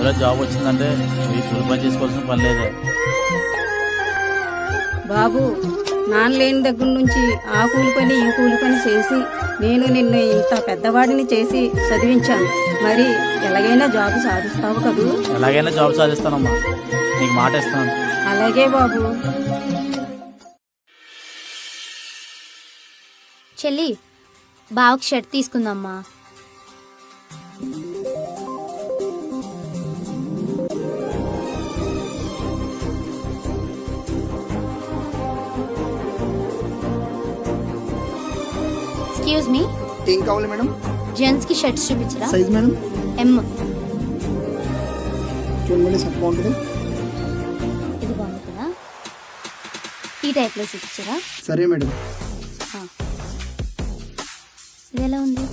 ఒకవేళ జాబ్ వచ్చిందంటే ఈ కూలి పని చేసుకోవాల్సిన పని లేదే. బాబు, నాన్న లేని దగ్గర నుంచి ఆ కూలి పని ఈ కూలి పని చేసి నేను నిన్ను ఇంత పెద్దవాడిని చేసి చదివించాను. మరి ఎలాగైనా జాబ్ సాధిస్తావు కదూ? ఎలాగైనా జాబ్ సాధిస్తానమ్మా, నీకు మాట ఇస్తాను. అలాగే బాబు. చెల్లి, బావకి షర్ట్ తీసుకుందమ్మా. ఎక్స్క్యూజ్ మీ, ఏం కావాలి మేడం? జెంట్స్ కి షర్ట్స్ చూపించరా? Size madam? ఎమ్. చూడండి, షర్ట్ బాగుంటుంది. ఇది బాగుంది కదా, ఈ టైప్ లో చూపించరా? సరే మేడం. ఇది ఎలా ఉంది?